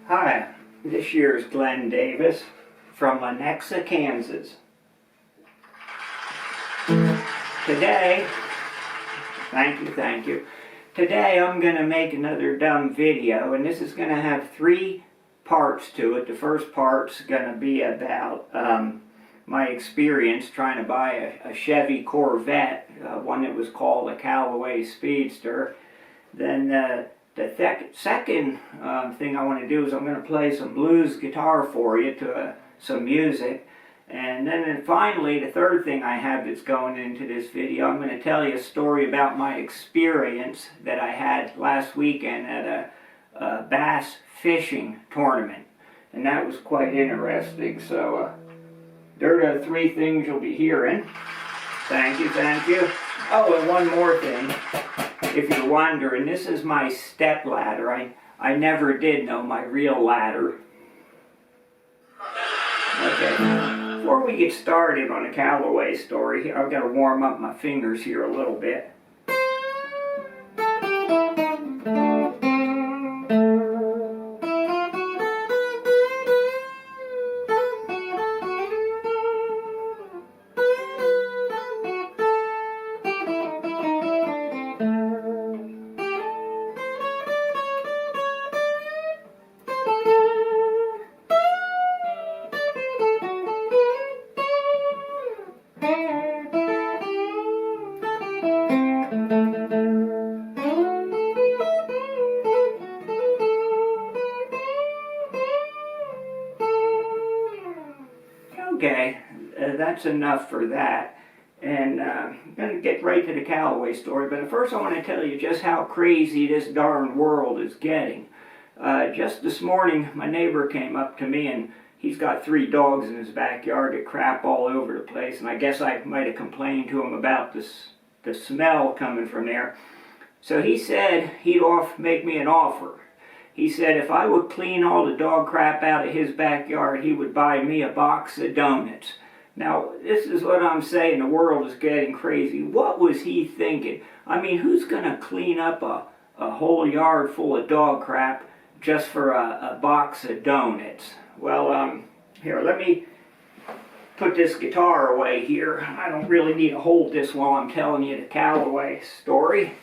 Hi, this year's Glenn Davis from Lenexa, Kansas. Today, thank you. Today I'm going to make another dumb video, and this is going to have 3 parts to it. The first part's going to be about my experience trying to buy a Chevy Corvette, one that was called a Callaway Speedster. Then the second thing I want to do is I'm going to play some blues guitar for you to some music. And then finally, the third thing I have that's going into this video, I'm going to tell you a story about my experience that I had last weekend at a bass fishing tournament. And that was quite interesting. So there are the 3 things you'll be hearing. Thank you. Oh, and one more thing. If you're wondering, this is my step ladder. I never did know my real ladder. Okay, before we get started on the Callaway story, I've got to warm up my fingers here a little bit. Okay, that's enough for that. And I'm going to get right to the Callaway story, but first I want to tell you just how crazy this darn world is getting. Just this morning, my neighbor came up to me, and he's got 3 dogs in his backyard that crap all over the place, and I guess I might have complained to him about the smell coming from there. So he said he'd make me an offer. He said if I would clean all the dog crap out of his backyard, he would buy me a box of donuts. Now, this is what I'm saying, the world is getting crazy. What was he thinking? I mean, who's going to clean up a whole yard full of dog crap just for a box of donuts? Well, here, let me put this guitar away here. I don't really need to hold this while I'm telling you the Callaway story.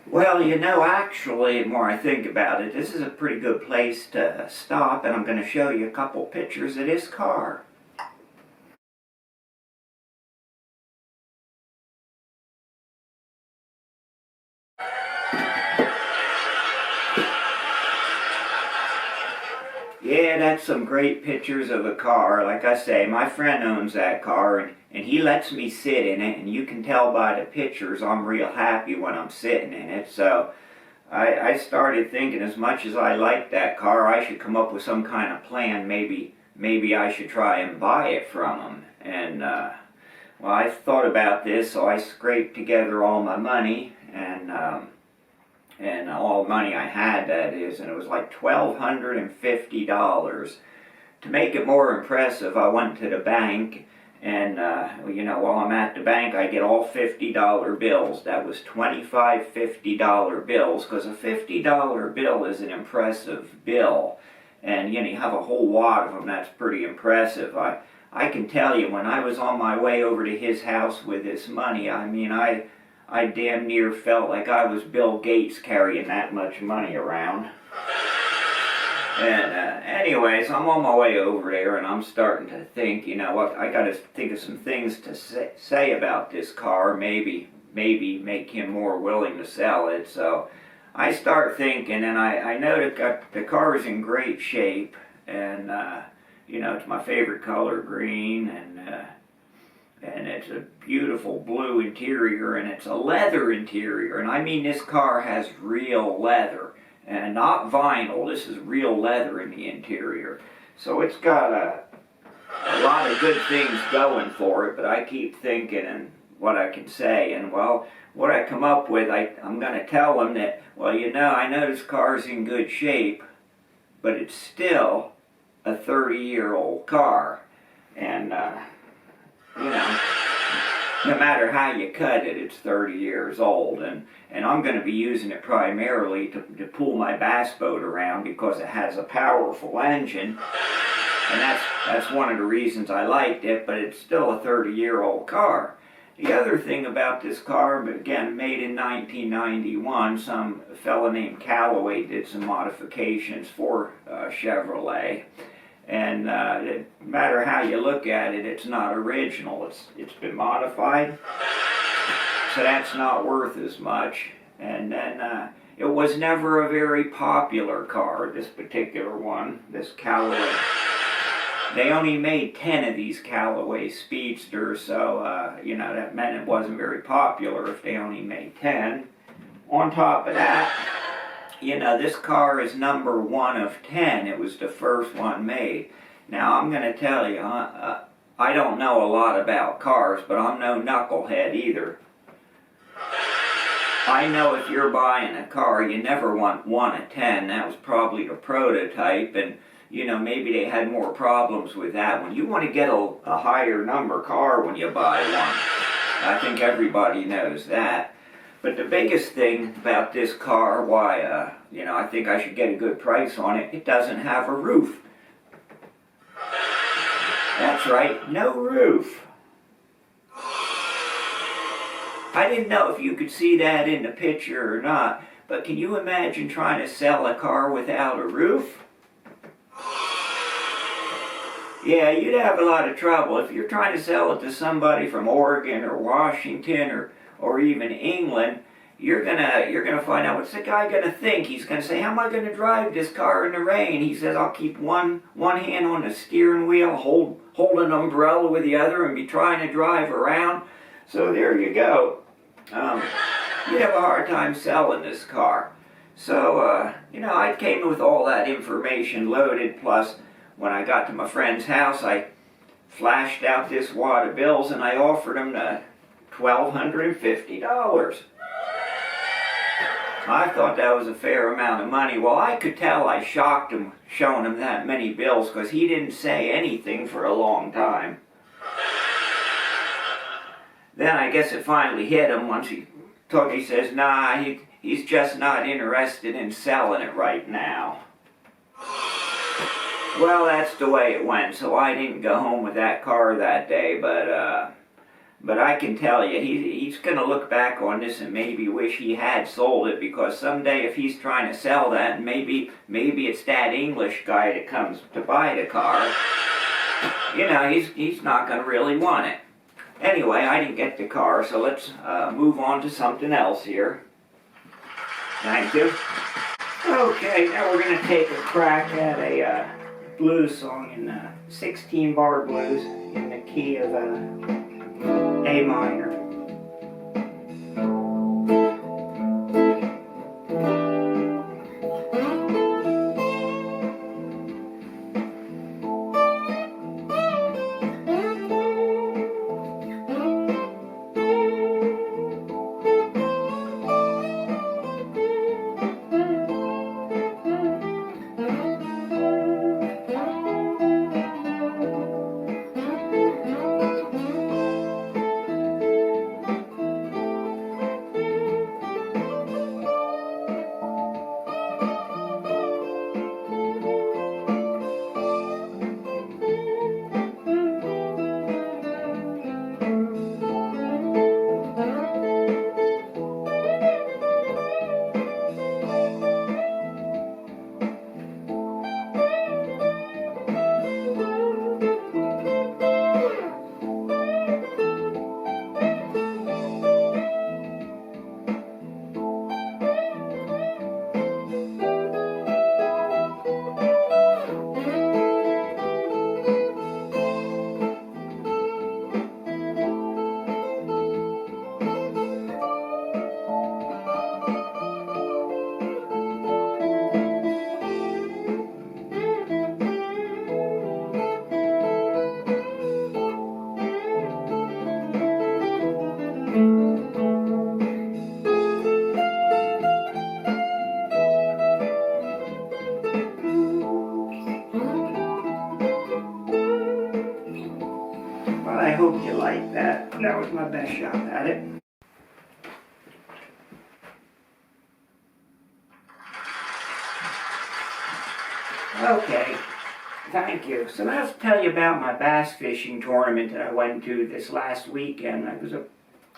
Well, you know, actually, the more I think about it, this is a pretty good place to stop, and I'm going to show you a couple pictures of this car. Yeah, that's some great pictures of a car. Like I say, my friend owns that car, and he lets me sit in it, and you can tell by the pictures I'm real happy when I'm sitting in it. So I started thinking, as much as I like that car, I should come up with some kind of plan. Maybe I should try and buy it from him. And well, I thought about this, so I scraped together all my money, and all the money I had, that is, and it was like $1,250. To make it more impressive, I went to the bank, and you know, while I'm at the bank, I get all $50 bills. That was 25 $50 bills, because a $50 bill is an impressive bill, and you know, you have a whole wad of them. That's pretty impressive. I can tell you, when I was on my way over to his house with this money, I mean, I damn near felt like I was Bill Gates carrying that much money around. And anyways, I'm on my way over there, and I'm starting to think, you know what, I got to think of some things to say about this car, maybe make him more willing to sell it. So I start thinking, and I know that the car is in great shape, and you know, it's my favorite color, green, and it's a beautiful blue interior, and it's a leather interior, and I mean, this car has real leather, and not vinyl. This is real leather in the interior. So it's got a lot of good things going for it, but I keep thinking and what I can say, and well, what I come up with, I'm going to tell them that, well, you know, I know this car's in good shape, but it's still a 30-year-old car. And, you know, no matter how you cut it, it's 30 years old. And I'm going to be using it primarily to pull my bass boat around because it has a powerful engine. And that's one of the reasons I liked it, but it's still a 30-year-old car. The other thing about this car, but again, made in 1991, some fella named Callaway did some modifications for Chevrolet. And no matter how you look at it, it's not original. It's been modified, so that's not worth as much. And then it was never a very popular car, this particular one, this Callaway. They only made 10 of these Callaway Speedsters, so, you know, that meant it wasn't very popular if they only made 10. On top of that, you know, this car is number 1 of 10. It was the first one made. Now, I'm going to tell you, I don't know a lot about cars, but I'm no knucklehead either. I know if you're buying a car, you never want 1 of 10. That was probably the prototype, and you know, maybe they had more problems with that one. You want to get a higher number car when you buy one. I think everybody knows that. But the biggest thing about this car, why, you know, I think I should get a good price on it, it doesn't have a roof. That's right, no roof. I didn't know if you could see that in the picture or not, but can you imagine trying to sell a car without a roof? Yeah, you'd have a lot of trouble. If you're trying to sell it to somebody from Oregon or Washington or even England, you're gonna find out, what's the guy gonna think? He's gonna say, how am I gonna drive this car in the rain? He says, I'll keep one hand on the steering wheel, hold an umbrella with the other, and be trying to drive around. So there you go. You'd have a hard time selling this car. So, you know, I came with all that information loaded, plus when I got to my friend's house, I flashed out this wad of bills and I offered him $1,250. I thought that was a fair amount of money. Well, I could tell I shocked him showing him that many bills because he didn't say anything for a long time. Then I guess it finally hit him once he says, nah, he's just not interested in selling it right now. Well, that's the way it went, so I didn't go home with that car that day, but I can tell you, he's going to look back on this and maybe wish he had sold it, because someday if he's trying to sell that, maybe it's that English guy that comes to buy the car, you know, he's not going to really want it. Anyway, I didn't get the car, so let's move on to something else here. Thank you. Okay, now we're going to take a crack at a blues song in 16-bar blues in the key of A minor. hope you like that. That was my best shot at it. Okay, thank you. So let's tell you about my bass fishing tournament that I went to this last weekend. It was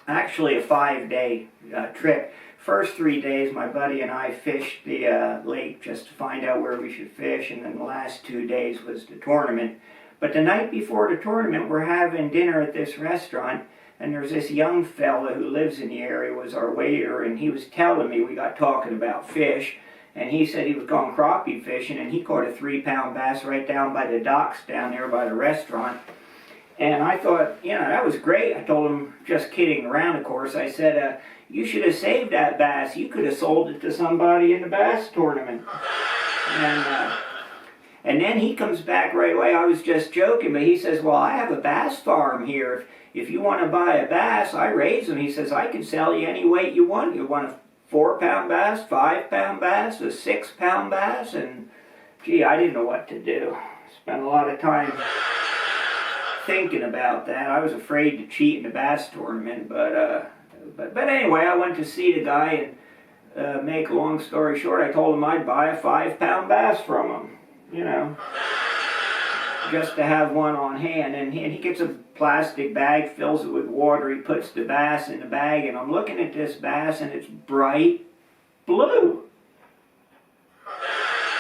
actually a 5-day trip. First 3 days, my buddy and I fished the lake just to find out where we should fish, and then the last 2 days was the tournament. But the night before the tournament, we're having dinner at this restaurant, and there's this young fella who lives in the area, was our waiter, and he was telling me, we got talking about fish, and he said he was going crappie fishing, and he caught a 3-pound bass right down by the docks down there by the restaurant. And I thought, you know, that was great. I told him, just kidding around, of course, I said, you should have saved that bass. You could have sold it to somebody in the bass tournament. And then he comes back right away. I was just joking, but he says, well, I have a bass farm here. If you want to buy a bass, I raise them. He says, I can sell you any weight you want. You want a 4-pound bass, 5-pound bass, a 6-pound bass? And, gee, I didn't know what to do. Spent a lot of time thinking about that. I was afraid to cheat in the bass tournament, but anyway, I went to see the guy, and make a long story short, I told him I'd buy a 5-pound bass from him. You know, just to have one on hand. And he gets a plastic bag, fills it with water, he puts the bass in the bag, and I'm looking at this bass, and it's bright blue.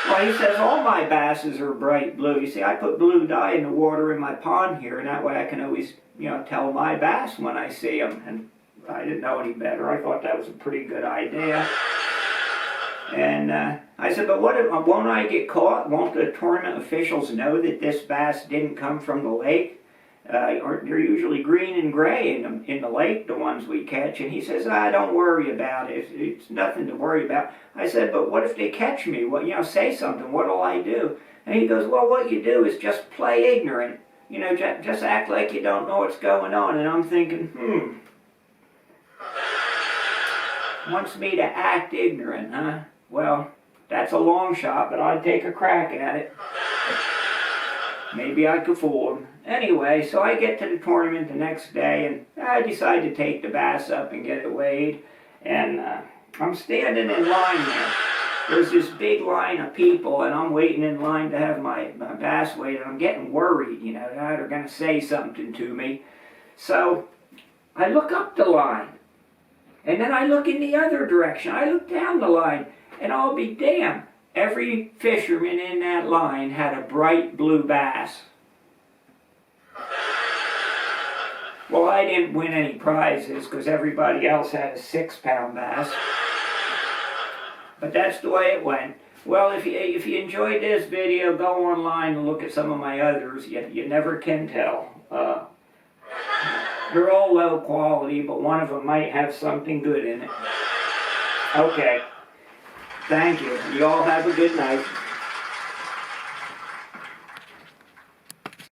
Well, he says all my basses are bright blue. You see, I put blue dye in the water in my pond here, and that way I can always, you know, tell my bass when I see them. And I didn't know any better. I thought that was a pretty good idea. And I said, but what if, won't I get caught? Won't the tournament officials know that this bass didn't come from the lake? They're usually green and gray in the lake, the ones we catch. And he says, don't worry about it. It's nothing to worry about. I said, but what if they catch me? Well, you know, say something. What'll I do? And he goes, well, what you do is just play ignorant. You know, just act like you don't know what's going on. And I'm thinking, wants me to act ignorant, huh? Well, that's a long shot, but I'd take a crack at it. Maybe I could fool him. Anyway, so I get to the tournament the next day, and I decide to take the bass up and get it weighed. And I'm standing in line there. There's this big line of people, and I'm waiting in line to have my bass weighed, and I'm getting worried, you know, that they're going to say something to me. So I look up the line, and then I look in the other direction. I look down the line. And I'll be damned, every fisherman in that line had a bright blue bass. Well, I didn't win any prizes because everybody else had a 6-pound bass. But that's the way it went. Well, if you enjoyed this video, go online and look at some of my others. You never can tell. They're all low quality, but one of them might have something good in it. Okay. Thank you. You all have a good night.